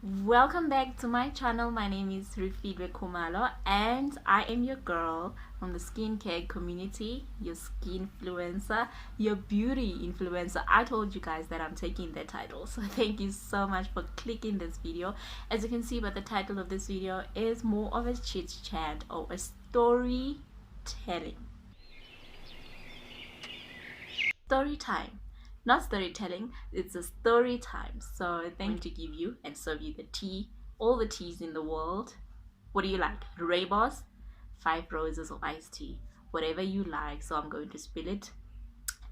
Welcome back to my channel. My name is Rufidwe Kumalo and I am your girl from the skincare community, your skin influencer, your beauty influencer. I told you guys that I'm taking the title, so thank you so much for clicking this video. As you can see by the title of this video is more of a chit chat or a storytelling. Story time, not storytelling, it's a story time. So thank to give you and serve you the tea, all the teas in the world. What do you like? Rooibos, 5 roses of iced tea, whatever you like. So I'm going to spill it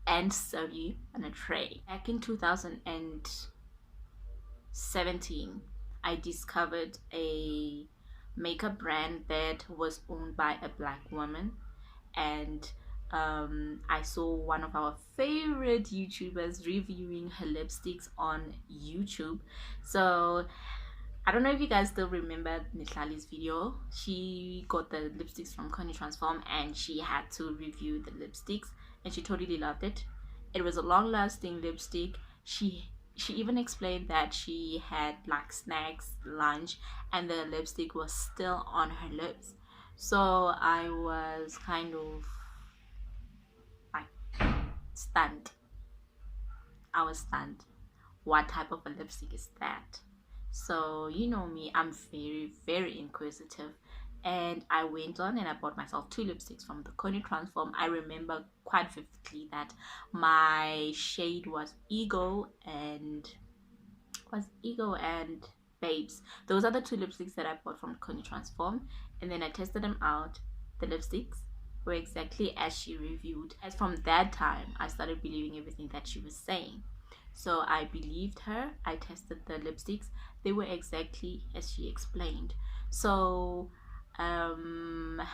and serve you on a tray. Back in 2017 I discovered a makeup brand that was owned by a black woman, and I saw one of our favorite YouTubers reviewing her lipsticks on YouTube. So I don't know if you guys still remember Nihlali's video. She got the lipsticks from Connie Transform and she had to review the lipsticks and she totally loved it. It was a long-lasting lipstick. She even explained that she had like snacks, lunch, and the lipstick was still on her lips. So I was kind of like stunned. I was stunned. What type of a lipstick is that? So you know me, I'm very inquisitive, and I went on and I bought myself 2 lipsticks from the Connie Transform. I remember quite vividly that my shade was Ego and Babes. Those are the 2 lipsticks that I bought from Connie Transform, and then I tested them out. The lipsticks were exactly as she reviewed. As from that time, I started believing everything that she was saying. So I believed her. I tested the lipsticks. They were exactly as she explained. So not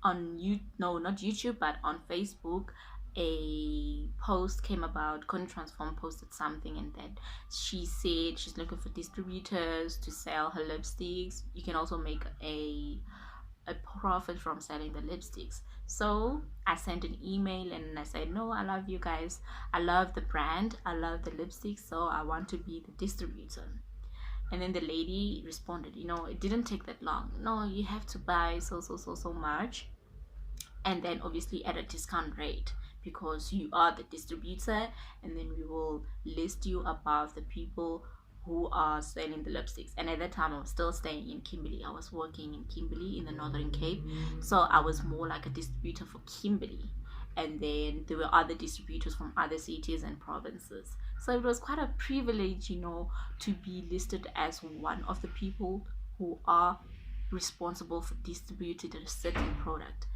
YouTube, but on Facebook, a post came about. Connie Transform posted something, and then she said she's looking for distributors to sell her lipsticks. You can also make a profit from selling the lipsticks. So I sent an email and I said, no, I love you guys, I love the brand, I love the lipsticks, so I want to be the distributor. And then the lady responded, it didn't take that long. No, you have to buy so much, and then obviously at a discount rate, because you are the distributor, and then we will list you above the people who are selling the lipsticks. And at that time I was still staying in Kimberley. I was working in Kimberley in the Northern Cape, so I was more like a distributor for Kimberley, and then there were other distributors from other cities and provinces. So it was quite a privilege, to be listed as one of the people who are responsible for distributing a certain product.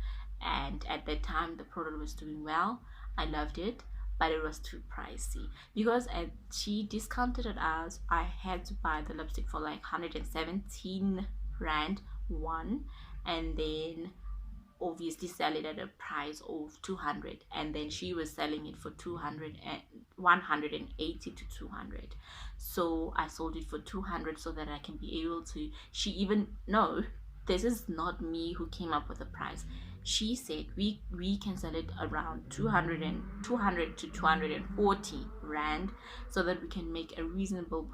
And at that time the product was doing well. I loved it, but it was too pricey because she discounted it as I had to buy the lipstick for like 117 rand one, and then obviously sell it at a price of 200, and then she was selling it for 200 and 180 to 200. So I sold it for 200 so that I can be able to. She even no, this is not me who came up with the price. She said we can sell it around 200 to 240 rand so that we can make a reasonable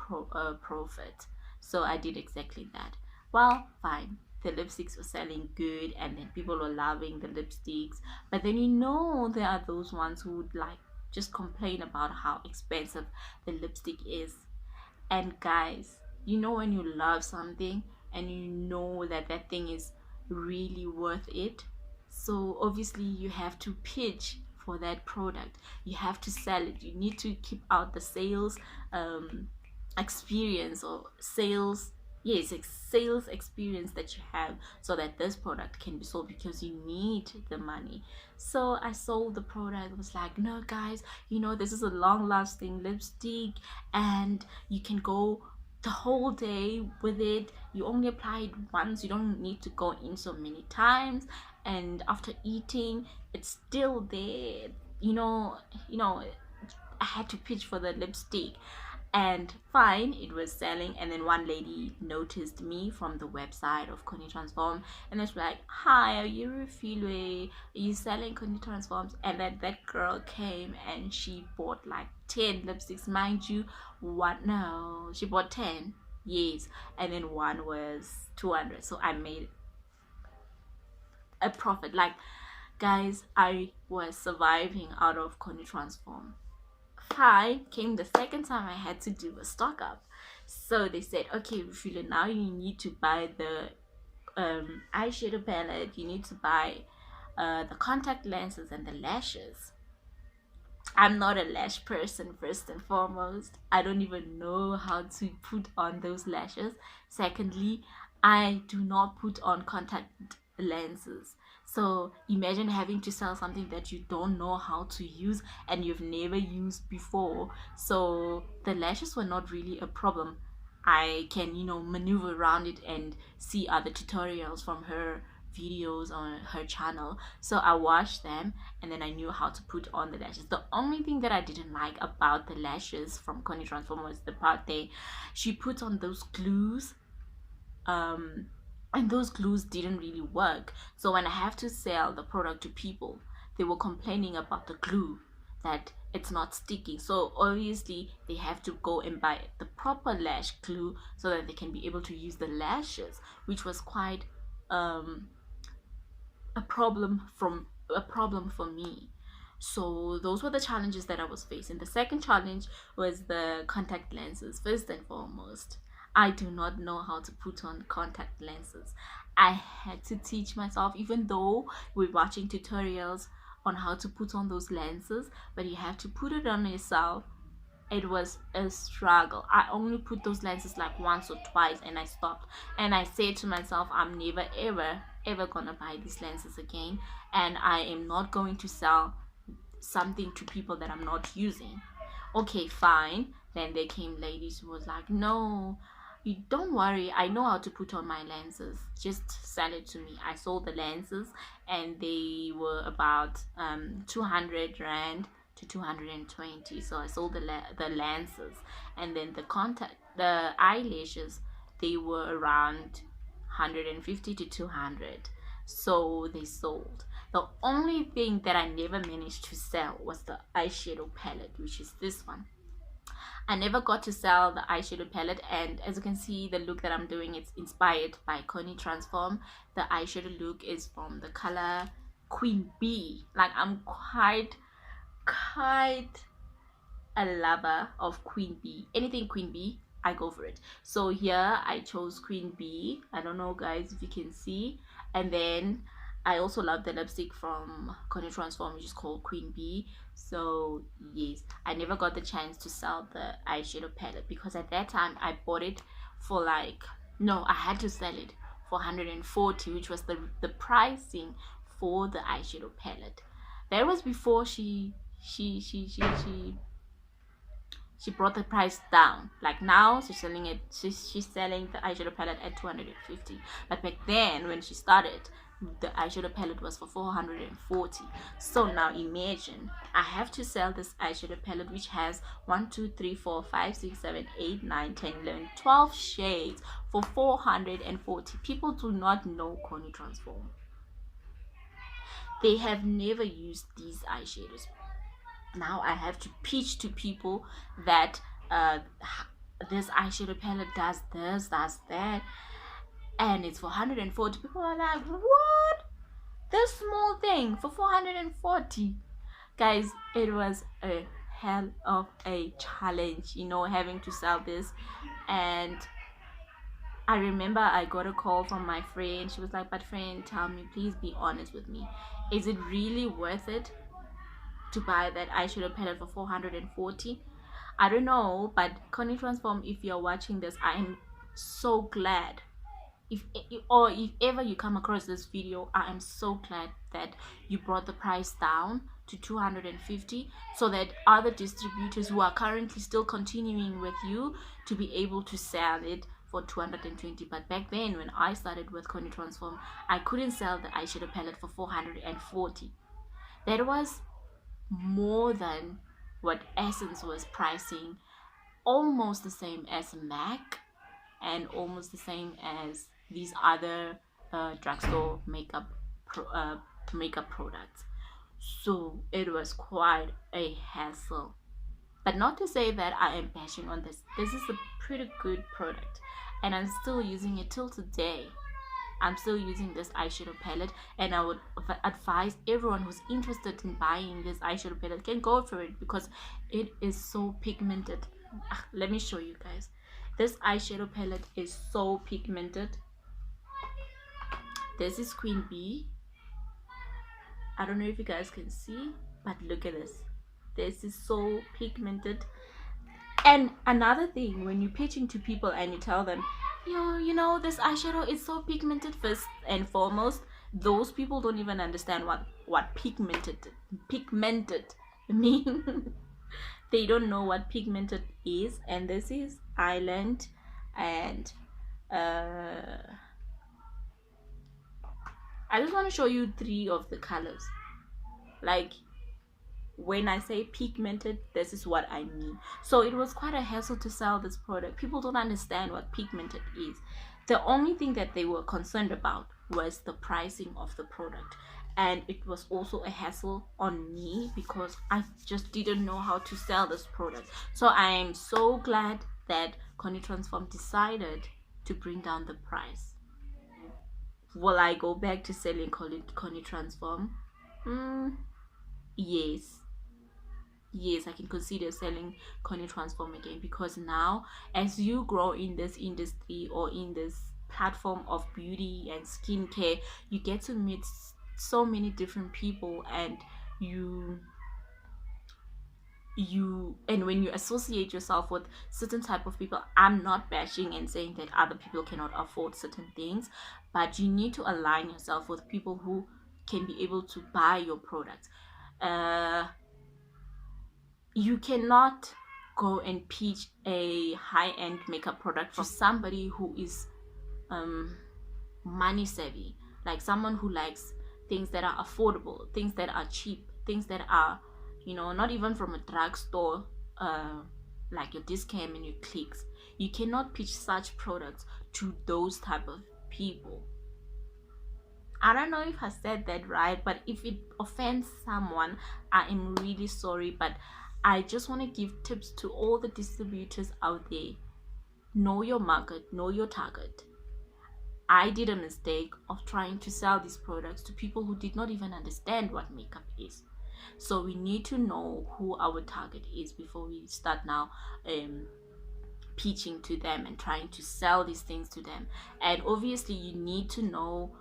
profit. So I did exactly that. Well, fine, the lipsticks were selling good, and then people were loving the lipsticks, but then there are those ones who would like just complain about how expensive the lipstick is. And guys, when you love something and that thing is really worth it, so obviously you have to pitch for that product, you have to sell it, you need to keep out the sales experience, or sales experience that you have, so that this product can be sold, because you need the money. So I sold the product. I was like, no guys, this is a long lasting lipstick and you can go the whole day with it. You only apply it once, you don't need to go in so many times, and after eating it's still there. I had to pitch for the lipstick, and fine, it was selling. And then one lady noticed me from the website of Connie Transform, and it's like, hi, are you Refilwe, are you selling Connie Transforms? And then that girl came and she bought like 10 lipsticks, mind you. What? No, she bought 10. Yes, and then one was 200. So I made a profit. Like, guys, I was surviving out of Connie Transform. Fine, came the second time I had to do a stock up. So they said, okay, Rufilo, now you need to buy the eyeshadow palette, you need to buy the contact lenses and the lashes. I'm not a lash person, first and foremost. I don't even know how to put on those lashes. Secondly, I do not put on contact lenses. So imagine having to sell something that you don't know how to use and you've never used before. So the lashes were not really a problem. I can, maneuver around it and see other tutorials from her videos on her channel. So I watched them and then I knew how to put on the lashes. The only thing that I didn't like about the lashes from Connie Transform was the part she put on those glues, and those glues didn't really work. So when I have to sell the product to people, they were complaining about the glue, that it's not sticking. So obviously they have to go and buy the proper lash glue so that they can be able to use the lashes, which was quite a problem for me. So those were the challenges that I was facing. The second challenge was the contact lenses. First and foremost, I do not know how to put on contact lenses. I had to teach myself, even though we're watching tutorials on how to put on those lenses, but you have to put it on yourself. It was a struggle. I only put those lenses like once or twice and I stopped. And I said to myself, I'm never ever gonna buy these lenses again, and I am not going to sell something to people that I'm not using. Okay, fine. Then there came ladies who was like, no, you don't worry, I know how to put on my lenses, just sell it to me. I sold the lenses and they were about 200 rand to 220. So I sold the lenses, and then the eyelashes, they were around 150 to 200. So they sold. The only thing that I never managed to sell was the eyeshadow palette, which is this one. I never got to sell the eyeshadow palette, and as you can see, the look that I'm doing, it's inspired by Connie Transform. The eyeshadow look is from the color Queen Bee. Like, I'm quite a lover of Queen Bee. Anything Queen Bee, I go for it. So here I chose Queen Bee. I don't know, guys, if you can see. And then I also love the lipstick from Connie Transform, which is called Queen Bee. So yes, I never got the chance to sell the eyeshadow palette because at that time I bought it for I had to sell it for 140, which was the pricing for the eyeshadow palette. That was before she brought the price down. Like, now she's selling the eyeshadow palette at 250, but back then when she started, the eyeshadow palette was for 440. So now imagine I have to sell this eyeshadow palette, which has 1 2 3 4 5 6 7 8 9 10 11 12 shades, for 440. People do not know Connie Transform. They have never used these eyeshadows. Now I have to pitch to people that this eyeshadow palette does this, does that, and it's for 140. People are like, what? This small thing for 440? Guys, it was a hell of a challenge, having to sell this. And I remember I got a call from my friend. She was like, but friend, tell me, please be honest with me, is it really worth it to buy that eyeshadow palette for 440? I don't know, but Connie Transform, if you're watching this, I am so glad. If ever you come across this video, I am so glad that you brought the price down to 250, so that other distributors who are currently still continuing with you to be able to sell it for 220. But back then, when I started with Connie Transform, I couldn't sell the eyeshadow palette for 440. That was more than what Essence was pricing, almost the same as MAC, and almost the same as these other drugstore makeup products. So it was quite a hassle. But not to say that I am bashing on this. This is a pretty good product, and I'm still using it till today. I'm still using this eyeshadow palette, and I would advise everyone who's interested in buying this eyeshadow palette can go for it, because it is so pigmented. Let me show you guys. This eyeshadow palette is so pigmented. This is Queen Bee. I don't know if you guys can see, but look at this. This is so pigmented. And another thing, when you're pitching to people and you tell them, you know, this eyeshadow is so pigmented, first and foremost, those people don't even understand what pigmented mean. They don't know what pigmented is. And this is Island, and I just want to show you 3 of the colors. Like, when I say pigmented, this is what I mean. So it was quite a hassle to sell this product. People don't understand what pigmented is. The only thing that they were concerned about was the pricing of the product, and it was also a hassle on me because I just didn't know how to sell this product. So I am so glad that Connie Transform decided to bring down the price. Will I go back to selling Connie Transform? Yes. Yes, I can consider selling Connie Transform again, because now, as you grow in this industry or in this platform of beauty and skincare, you get to meet so many different people, and and when you associate yourself with certain type of people, I'm not bashing and saying that other people cannot afford certain things, but you need to align yourself with people who can be able to buy your product. You cannot go and pitch a high-end makeup product for somebody who is money savvy, like someone who likes things that are affordable, things that are cheap, things that are, not even from a drugstore, like your Discam and your Clicks. You cannot pitch such products to those type of people. I don't know if I said that right, but if it offends someone, I am really sorry. But I just want to give tips to all the distributors out there. Know your market, know your target. I did a mistake of trying to sell these products to people who did not even understand what makeup is. So we need to know who our target is before we start now pitching to them and trying to sell these things to them. And obviously you need to know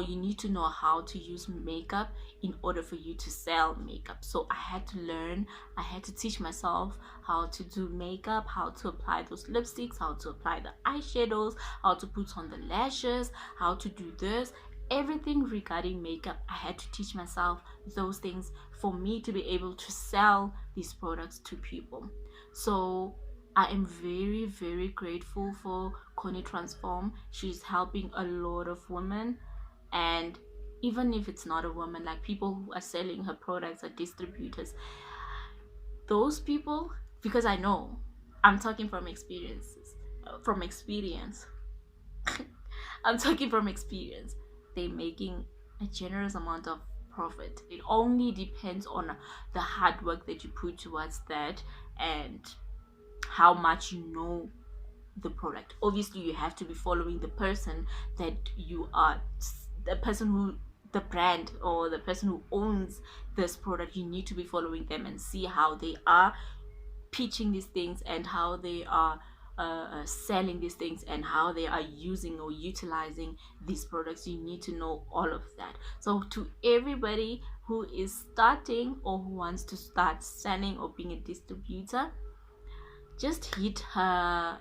you need to know how to use makeup in order for you to sell makeup. So I had to learn, I had to teach myself how to do makeup, how to apply those lipsticks, how to apply the eyeshadows, how to put on the lashes, how to do this. Everything regarding makeup, I had to teach myself those things for me to be able to sell these products to people. So I am very, very grateful for Connie Transform. She's helping a lot of women, and even if it's not a woman, like people who are selling her products are distributors. Those people, because I know, I'm talking from experience. I'm talking from experience. They're making a generous amount of profit. It only depends on the hard work that you put towards that, and how much you know the product. Obviously you have to be following the person that you are, the brand or the person who owns this product. You need to be following them and see how they are pitching these things, and how they are selling these things, and how they are using or utilizing these products. You need to know all of that. So to everybody who is starting or who wants to start selling or being a distributor, just hit her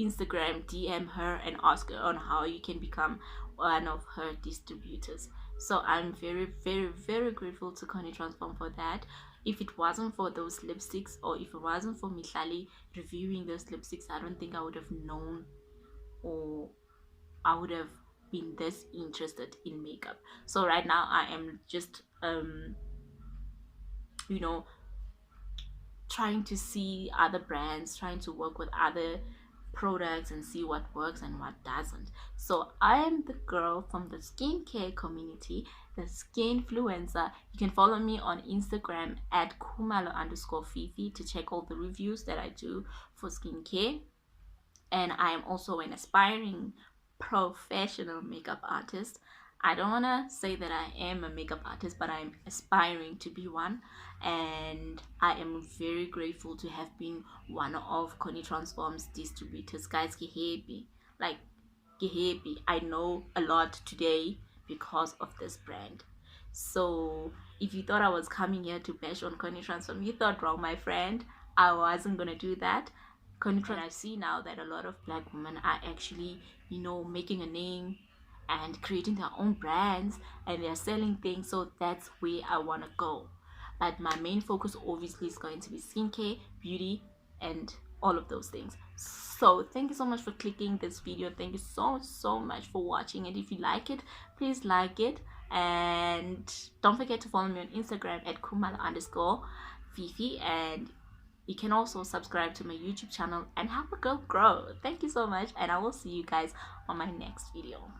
Instagram, DM her, and ask her on how you can become one of her distributors. So I'm very, very, very grateful to Connie Transform for that. If it wasn't for those lipsticks, or if it wasn't for Mihlali reviewing those lipsticks, I don't think I would have known, or I would have been this interested in makeup. So right now I am just trying to see other brands, trying to work with other products and see what works and what doesn't. So I am the girl from the skincare community the skinfluencer. You can follow me on Instagram at kumalo_fifi to check all the reviews that I do for skincare. And I am also an aspiring professional makeup artist. I don't want to say that I am a makeup artist, but I'm aspiring to be one. And I am very grateful to have been one of Connie Transform's distributors. Guys, get happy. Like, get happy. I know a lot today because of this brand. So if you thought I was coming here to bash on Connie Transform, you thought wrong, my friend. I wasn't gonna do that. And I see now that a lot of black women are actually, making a name and creating their own brands, and they're selling things. So that's where I want to go. But my main focus obviously is going to be skincare, beauty, and all of those things. So thank you so much for clicking this video. Thank you so much for watching it. If you like it, please like it, and don't forget to follow me on Instagram at kumalo_fifi, and you can also subscribe to my YouTube channel and help a girl grow. Thank you so much, and I will see you guys on my next video.